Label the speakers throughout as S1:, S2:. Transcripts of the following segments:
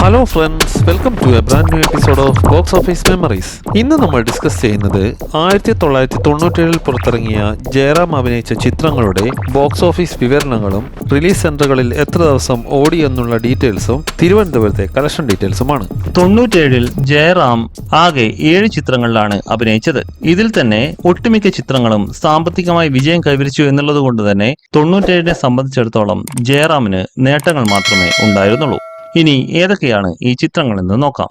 S1: Hello friends, welcome to a brand new episode of box office memories. ഇന്ന് നമ്മൾ discuss ചെയ്യുന്നത് 1997 പുറത്തിറങ്ങിയ ജയറാം അഭിനയിച്ച ചിത്രങ്ങളുടെ ബോക്സ് ഓഫീസ് വിവരണങ്ങളും റിലീസ് സെന്ററുകളിൽ എത്ര ദിവസം ഓടി എന്നുള്ള ഡീറ്റെയിൽസും തിരുവനന്തപുരത്തെ കളക്ഷൻ ഡീറ്റെയിൽസുമാണ്.
S2: 97 ജയറാം ആകെ 7 ചിത്രങ്ങളിലാണ് അഭിനയിച്ചത്. ഇതിൽ തന്നെ ഒട്ടുമിക്ക ചിത്രങ്ങളും സാമ്പത്തികമായി വിജയം കൈവരിച്ചു എന്നുള്ളത് കൊണ്ട് തന്നെ 97 സംബന്ധിച്ചിടത്തോളം ജയറാമിന് നേട്ടങ്ങൾ മാത്രമേ ഉണ്ടായിരുന്നുള്ളൂ. ഇനി ഏതൊക്കെയാണ് ഈ ചിത്രങ്ങളെന്ന് നോക്കാം.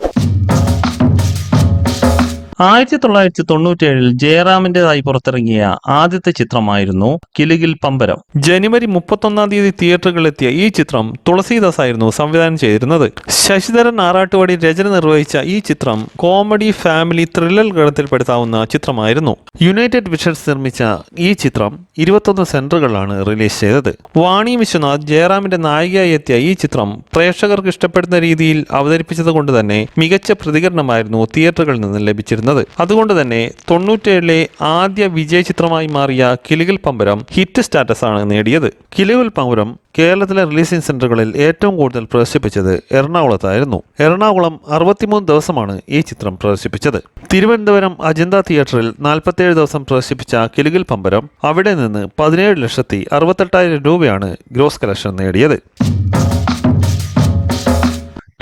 S2: 1997 ജയറാമിന്റേതായി പുറത്തിറങ്ങിയ ആദ്യത്തെ ചിത്രമായിരുന്നു കിലുകിൽ പമ്പരം.
S1: ജനുവരി 31 തിയേറ്ററുകളിലെത്തിയ ഈ ചിത്രം തുളസീദാസ് ആയിരുന്നു സംവിധാനം ചെയ്തിരുന്നത്. ശശിധരൻ ആറാട്ടുവാടി രചന നിർവഹിച്ച ഈ ചിത്രം കോമഡി ഫാമിലി ത്രില്ലർ ഗണത്തിൽപ്പെടുത്താവുന്ന ചിത്രമായിരുന്നു. യുണൈറ്റഡ് വിഷൻസ് നിർമ്മിച്ച ഈ ചിത്രം 21 സെന്ററുകളിലാണ് റിലീസ് ചെയ്തത്. വാണി വിശ്വനാഥ് ജയറാമിന്റെ നായികയായി എത്തിയ ഈ ചിത്രം പ്രേക്ഷകർക്ക് ഇഷ്ടപ്പെടുന്ന രീതിയിൽ അവതരിപ്പിച്ചത് കൊണ്ട് തന്നെ മികച്ച പ്രതികരണമായിരുന്നു തിയേറ്ററുകളിൽ നിന്ന് ലഭിച്ചിരുന്നത്. അതുകൊണ്ട് തന്നെ 97 ആദ്യ വിജയ ചിത്രമായി മാറിയ കിലുകിൽ പമ്പരം ഹിറ്റ് സ്റ്റാറ്റസ് ആണ് നേടിയത്. കിലുകിൽ പമ്പരം കേരളത്തിലെ റിലീസിംഗ് സെന്ററുകളിൽ ഏറ്റവും കൂടുതൽ പ്രദർശിപ്പിച്ചത് എറണാകുളത്തായിരുന്നു. എറണാകുളം 63 ദിവസമാണ് ഈ ചിത്രം പ്രദർശിപ്പിച്ചത്. തിരുവനന്തപുരം അജന്ത തിയേറ്ററിൽ 47 ദിവസം പ്രദർശിപ്പിച്ച കിലുകിൽ പമ്പരം അവിടെ നിന്ന് 17,68,000 രൂപയാണ് ഗ്രോസ് കളക്ഷൻ നേടിയത്.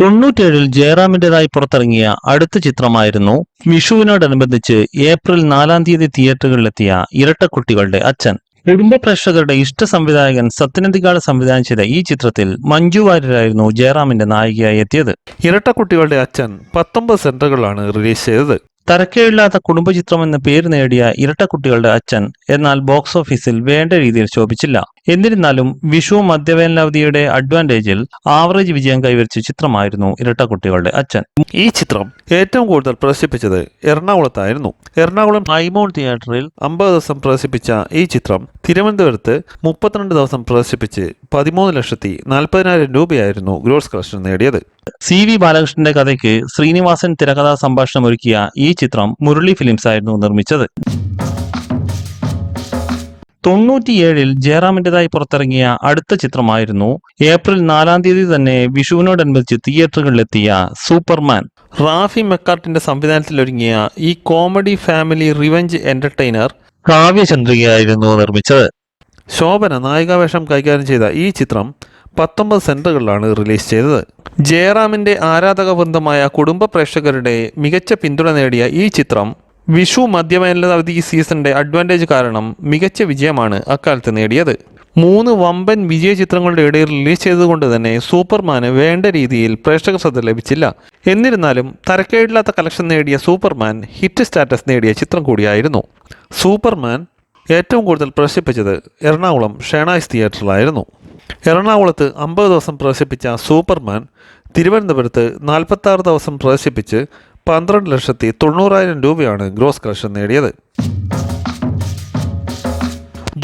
S2: 97 ജയറാമിന്റേതായി പുറത്തിറങ്ങിയ അടുത്ത ചിത്രമായിരുന്നു വിഷുവിനോടനുബന്ധിച്ച് ഏപ്രിൽ 4 തിയേറ്ററുകളിലെത്തിയ ഇരട്ടക്കുട്ടികളുടെ അച്ഛൻ. കുടുംബ പ്രേക്ഷകരുടെ ഇഷ്ട സംവിധായകൻ സത്യനന്ദിക്കാട് സംവിധാനം ചെയ്ത ഈ ചിത്രത്തിൽ മഞ്ജു വാര്യരായിരുന്നു ജയറാമിന്റെ നായികയായി എത്തിയത്.
S1: ഇരട്ടക്കുട്ടികളുടെ അച്ഛൻ 19 സെന്ററുകളിലാണ് റിലീസ് ചെയ്തത്.
S2: തരക്കേടില്ലാത്ത കുടുംബചിത്രം എന്ന പേര് നേടിയ ഇരട്ടക്കുട്ടികളുടെ അച്ഛൻ എന്നാൽ ബോക്സ് ഓഫീസിൽ വേണ്ട രീതിയിൽ ശോഭിച്ചില്ല. എന്നിരുന്നാലും വിഷു മധ്യവേനലവധിയുടെ അഡ്വാൻറ്റേജിൽ ആവറേജ് വിജയം കൈവരിച്ച ചിത്രമായിരുന്നു ഇരട്ടക്കുട്ടികളുടെ അച്ഛൻ.
S1: ഈ ചിത്രം ഏറ്റവും കൂടുതൽ പ്രദർശിപ്പിച്ചത് എറണാകുളത്തായിരുന്നു. എറണാകുളം ഹൈമൗണ്ട് തിയേറ്ററിൽ 50 ദിവസം പ്രദർശിപ്പിച്ച ഈ ചിത്രം തിരുവനന്തപുരത്ത് 32 ദിവസം പ്രദർശിപ്പിച്ച് 13,40,000 രൂപയായിരുന്നു ഗ്രോസ് കളക്ഷൻ നേടിയത്.
S2: CV ബാലകൃഷ്ണന്റെ കഥയ്ക്ക് ശ്രീനിവാസൻ തിരക്കഥാ സംഭാഷണം ഒരുക്കിയ ഈ ചിത്രം മുരളി ഫിലിംസ് ആയിരുന്നു നിർമ്മിച്ചത്. 97 ജയറാമിന്റേതായി പുറത്തിറങ്ങിയ അടുത്ത ചിത്രമായിരുന്നു ഏപ്രിൽ 4 തന്നെ വിഷുവിനോടനുബന്ധിച്ച് തിയേറ്ററുകളിലെത്തിയ സൂപ്പർമാൻ.
S1: റാഫി മെക്കാർട്ടിന്റെ സംവിധാനത്തിൽ ഒരുങ്ങിയ ഈ കോമഡി ഫാമിലി റിവെഞ്ച് എന്റർടൈനർ
S2: കാവ്യചന്ദ്രികയായിരുന്നു നിർമ്മിച്ചത്.
S1: ശോഭന നായികാവേഷം കൈകാര്യം ചെയ്ത ഈ ചിത്രം 19 സെന്ററുകളിലാണ് റിലീസ് ചെയ്തത്. ജയറാമിന്റെ ആരാധക വൃന്ദമായ കുടുംബ പ്രേക്ഷകരുടെ മികച്ച പിന്തുണ നേടിയ ഈ ചിത്രം വിഷു മധ്യവേനലവധി സീസണിന്റെ അഡ്വാൻറ്റേജ് കാരണം മികച്ച വിജയമാണ് അക്കാലത്ത് നേടിയത്. 3 വമ്പൻ വിജയ ചിത്രങ്ങളുടെ ഇടയിൽ റിലീസ് ചെയ്തതുകൊണ്ട് തന്നെ സൂപ്പർമാന് വേണ്ട രീതിയിൽ പ്രേക്ഷക ശ്രദ്ധ ലഭിച്ചില്ല. എന്നിരുന്നാലും തരക്കേടില്ലാത്ത കളക്ഷൻ നേടിയ സൂപ്പർമാൻ ഹിറ്റ് സ്റ്റാറ്റസ് നേടിയ ചിത്രം കൂടിയായിരുന്നു. സൂപ്പർമാൻ ഏറ്റവും കൂടുതൽ പ്രദർശിപ്പിച്ചത് എറണാകുളം ഷേണായ്സ് തിയേറ്ററിലായിരുന്നു. എറണാകുളത്ത് 50 ദിവസം പ്രദർശിപ്പിച്ച സൂപ്പർമാൻ തിരുവനന്തപുരത്ത് 46 ദിവസം പ്രദർശിപ്പിച്ച് 12,90,000 രൂപയാണ് ഗ്രോസ് കളക്ഷൻ നേടിയത്.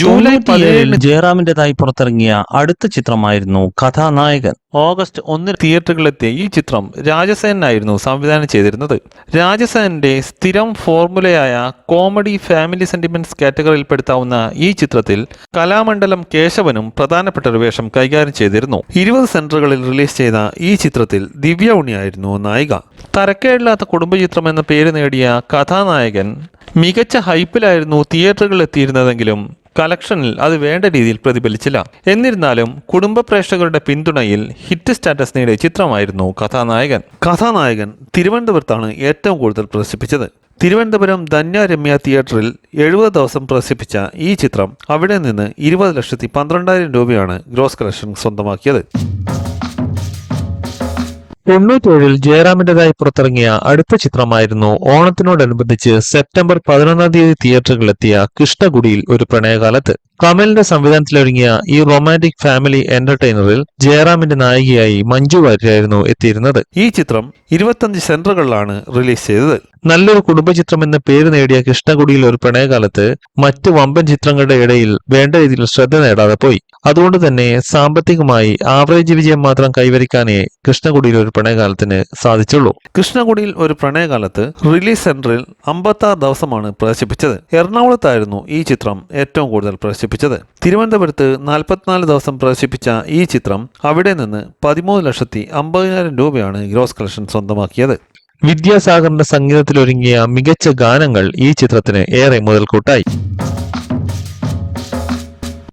S2: ജൂലൈ 17 ജയറാമിന്റേതായി പുറത്തിറങ്ങിയ അടുത്ത ചിത്രമായിരുന്നു കഥാനായകൻ.
S1: ഓഗസ്റ്റ് 1 തിയേറ്ററുകളിലെത്തിയ ഈ ചിത്രം രാജസേനായിരുന്നു സംവിധാനം ചെയ്തിരുന്നത്. രാജസേനന്റെ സ്ഥിരം ഫോർമുലയായ കോമഡി ഫാമിലി സെന്റിമെന്റ്സ് കാറ്റഗറിയിൽപ്പെടുത്താവുന്ന ഈ ചിത്രത്തിൽ കലാമണ്ഡലം കേശവനും പ്രധാനപ്പെട്ട ഒരു വേഷം കൈകാര്യം ചെയ്തിരുന്നു. 20 സെന്ററുകളിൽ റിലീസ് ചെയ്ത ഈ ചിത്രത്തിൽ ദിവ്യ ഉണ്ണിയായിരുന്നു നായിക. തരക്കേടില്ലാത്ത കുടുംബചിത്രം എന്ന പേര് നേടിയ കഥാനായകൻ മികച്ച ഹൈപ്പിലായിരുന്നു തിയേറ്ററുകളിൽ എത്തിയിരുന്നതെങ്കിലും കളക്ഷനിൽ അത് വേണ്ട രീതിയിൽ പ്രതിഫലിച്ചില്ല. എന്നിരുന്നാലും കുടുംബ പ്രേക്ഷകരുടെ പിന്തുണയിൽ ഹിറ്റ് സ്റ്റാറ്റസ് നേടിയ ചിത്രമായിരുന്നു കഥാനായകൻ തിരുവനന്തപുരത്താണ് ഏറ്റവും കൂടുതൽ പ്രദർശിപ്പിച്ചത്. തിരുവനന്തപുരം ധന്യ രമ്യ തിയേറ്ററിൽ 70 ദിവസം പ്രദർശിപ്പിച്ച ഈ ചിത്രം അവിടെ നിന്ന് 20,12,000 രൂപയാണ് ഗ്രോസ് കളക്ഷൻ സ്വന്തമാക്കിയത്.
S2: 97 ജയറാമിന്റേതായി പുറത്തിറങ്ങിയ അടുത്ത ചിത്രമായിരുന്നു ഓണത്തിനോടനുബന്ധിച്ച് സെപ്റ്റംബർ 11 തിയേറ്ററുകളിലെത്തിയ കൃഷ്ണകുടിയിൽ ഒരു പ്രണയകാലത്ത്. കമലിന്റെ സംവിധാനത്തിലൊരുങ്ങിയ ഈ റൊമാന്റിക് ഫാമിലി എന്റർടൈനറിൽ ജയറാമിന്റെ നായികയായി മഞ്ജു വാര്യരായിരുന്നു എത്തിയിരുന്നത്.
S1: ഈ ചിത്രം 25 സെന്ററുകളിലാണ് റിലീസ് ചെയ്തത്.
S2: നല്ലൊരു കുടുംബചിത്രം എന്ന പേര് നേടിയ കൃഷ്ണകുടിയിൽ ഒരു പ്രണയകാലത്ത് മറ്റ് വമ്പൻ ചിത്രങ്ങളുടെ ഇടയിൽ വേണ്ട രീതിയിൽ ശ്രദ്ധ നേടാതെ പോയി. അതുകൊണ്ട് തന്നെ സാമ്പത്തികമായി ആവറേജ് വിജയം മാത്രം കൈവരിക്കാനേ കൃഷ്ണകുടിയിൽ ഒരു പ്രണയകാലത്തിന് സാധിച്ചുള്ളൂ.
S1: കൃഷ്ണകുടിയിൽ ഒരു പ്രണയകാലത്ത് റിലീസ് സെന്ററിൽ 56 ദിവസമാണ് പ്രദർശിപ്പിച്ചത്. എറണാകുളത്തായിരുന്നു ഈ ചിത്രം ഏറ്റവും കൂടുതൽ പ്രദർശിപ്പിച്ചത്. പ്രദർശിപ്പിച്ചത്. തിരുവനന്തപുരത്ത് 44 ദിവസം പ്രദർശിപ്പിച്ച ഈ ചിത്രം അവിടെ നിന്ന് 13,50,000 രൂപയാണ് ഗ്രോസ് കളക്ഷൻ സ്വന്തമാക്കിയത്.
S2: വിദ്യാസാഗറിന്റെ സംഗീതത്തിലൊരുങ്ങിയ മികച്ച ഗാനങ്ങൾ ഈ ചിത്രത്തിന് ഏറെ മുതൽക്കൂട്ടായി.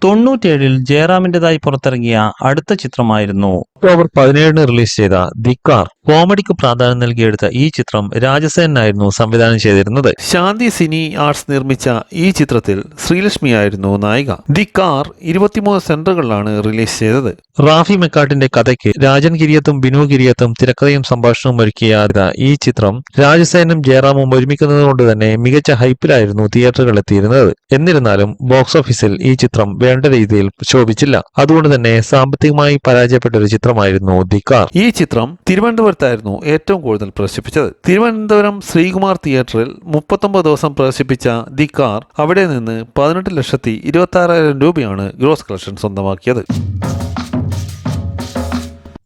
S2: 97 ജയറാമിന്റേതായി പുറത്തിറങ്ങിയ അടുത്ത ചിത്രമായിരുന്നു ഒക്ടോബർ 17 റിലീസ് ചെയ്ത ദി കാർ. കോമഡിക്ക് പ്രാധാന്യം നൽകിയെടുത്ത ഈ ചിത്രം രാജസേനായിരുന്നു സംവിധാനം ചെയ്തിരുന്നത്.
S1: ശാന്തി സിനി ആർട്സ് നിർമ്മിച്ച ഈ ചിത്രത്തിൽ ശ്രീലക്ഷ്മി ആയിരുന്നു നായിക. ദി കാർ 23 സെന്ററുകളിലാണ് റിലീസ് ചെയ്തത്.
S2: റാഫി മെക്കാട്ടിന്റെ കഥയ്ക്ക് രാജൻ കിരിയത്തും ബിനു കിരിയത്തും തിരക്കഥയും സംഭാഷണവും ഒരുക്കിയ ഈ ചിത്രം രാജസേനും ജയറാമും ഒരുമിക്കുന്നത് കൊണ്ട് തന്നെ മികച്ച ഹൈപ്പിലായിരുന്നു തിയേറ്ററുകളിൽ എത്തിയിരുന്നത്. എന്നിരുന്നാലും ബോക്സ് ഓഫീസിൽ ഈ ചിത്രം വേണ്ട രീതിയിൽ ശോഭിച്ചില്ല. അതുകൊണ്ട് തന്നെ സാമ്പത്തികമായി പരാജയപ്പെട്ട ഒരു ചിത്രമായിരുന്നു ദി കാർ.
S1: ഈ ചിത്രം തിരുവനന്തപുരത്തായിരുന്നു ഏറ്റവും കൂടുതൽ പ്രദർശിപ്പിച്ചത്. തിരുവനന്തപുരം ശ്രീകുമാർ തിയേറ്ററിൽ 39 ദിവസം പ്രദർശിപ്പിച്ച ദി കാർ അവിടെ നിന്ന് 18,26,000 രൂപയാണ് ഗ്രോസ് കളക്ഷൻ സ്വന്തമാക്കിയത്.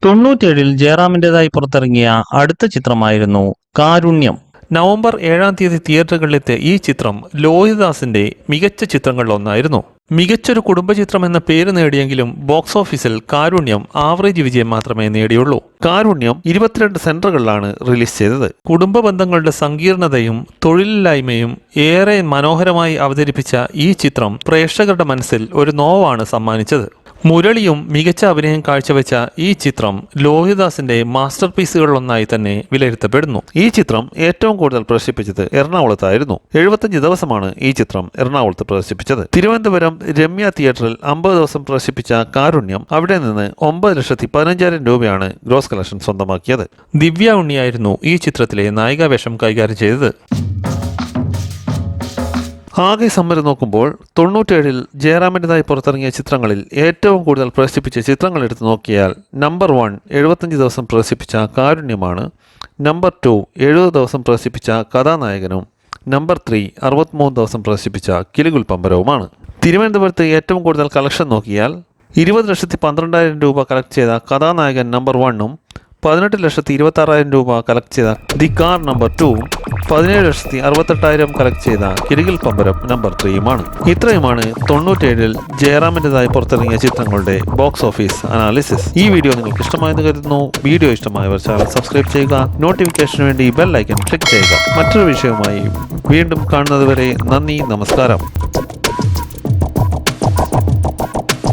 S2: 97 ജയറാമിന്റേതായി പുറത്തിറങ്ങിയ അടുത്ത ചിത്രമായിരുന്നു കാരുണ്യം.
S1: നവംബർ 7 തിയേറ്ററുകളിലെത്തിയ ഈ ചിത്രം ലോഹിതദാസിന്റെ മികച്ച ചിത്രങ്ങളിലൊന്നായിരുന്നു. മികച്ചൊരു കുടുംബചിത്രം എന്ന പേര് നേടിയെങ്കിലും ബോക്സ് ഓഫീസിൽ കാരുണ്യം ആവറേജ് വിജയം മാത്രമേ നേടിയുള്ളൂ. കാരുണ്യം 22 സെന്ററുകളിലാണ് റിലീസ് ചെയ്തത്. കുടുംബ ബന്ധങ്ങളുടെ സങ്കീർണതയും തൊഴിലില്ലായ്മയും ഏറെ മനോഹരമായി അവതരിപ്പിച്ച ഈ ചിത്രം പ്രേക്ഷകരുടെ മനസ്സിൽ ഒരു നോവാണ് സമ്മാനിച്ചത്. മുരളിയും മികച്ച അഭിനയം കാഴ്ചവെച്ച ഈ ചിത്രം ലോഹിതദാസിന്റെ മാസ്റ്റർ പീസുകളിലൊന്നായി തന്നെ വിലയിരുത്തപ്പെടുന്നു. ഈ ചിത്രം ഏറ്റവും കൂടുതൽ പ്രദർശിപ്പിച്ചത് എറണാകുളത്തായിരുന്നു. 75 ദിവസമാണ് ഈ ചിത്രം എറണാകുളത്ത് പ്രദർശിപ്പിച്ചത്. തിരുവനന്തപുരം രമ്യ തിയേറ്ററിൽ 50 ദിവസം പ്രദർശിപ്പിച്ച കാരുണ്യം അവിടെ നിന്ന് 9,15,000 രൂപയാണ് ഗ്രോസ് കളക്ഷൻ സ്വന്തമാക്കിയത്. ദിവ്യ ഉണ്ണിയായിരുന്നു ഈ ചിത്രത്തിലെ നായികാവേഷം കൈകാര്യം ചെയ്തത്. ആകെ സമ്മരം നോക്കുമ്പോൾ 97 ജയറാമിൻ്റെതായി പുറത്തിറങ്ങിയ ചിത്രങ്ങളിൽ ഏറ്റവും കൂടുതൽ പ്രദർശിപ്പിച്ച ചിത്രങ്ങൾ എടുത്തു നോക്കിയാൽ നമ്പർ 1 75 ദിവസം പ്രദർശിപ്പിച്ച കാരുണ്യമാണ്. നമ്പർ 2 70 ദിവസം പ്രദർശിപ്പിച്ച കഥാനായകനും. നമ്പർ 3 63 ദിവസം പ്രദർശിപ്പിച്ച കിലുകുൽ പമ്പരവുമാണ്. തിരുവനന്തപുരത്ത് ഏറ്റവും കൂടുതൽ കളക്ഷൻ നോക്കിയാൽ 20,12,000 രൂപ കളക്ട് ചെയ്ത കഥാനായകൻ നമ്പർ 1ഉം 18,26,000 രൂപ കളക്ട് ചെയ്ത ദി കാർ നമ്പർ 2ഉം 17,68,000 കളക്ട് ചെയ്ത കിലുകുൽ പമ്പരം നമ്പർ 3യുമാണ്. ഇത്രയുമാണ് 97 ജയറാമിൻ്റെതായി പുറത്തിറങ്ങിയ ചിത്രങ്ങളുടെ ബോക്സ് ഓഫീസ് അനാലിസിസ്. ഈ വീഡിയോ നിങ്ങൾക്ക് ഇഷ്ടമായെന്ന് കരുതുന്നു. വീഡിയോ ഇഷ്ടമായവർ ചാനൽ സബ്സ്ക്രൈബ് ചെയ്യുക. നോട്ടിഫിക്കേഷന് വേണ്ടി ബെൽ ഐക്കൺ ക്ലിക്ക് ചെയ്യുക. മറ്റൊരു വിഷയവുമായി വീണ്ടും കാണുന്നതുവരെ നന്ദി, നമസ്കാരം.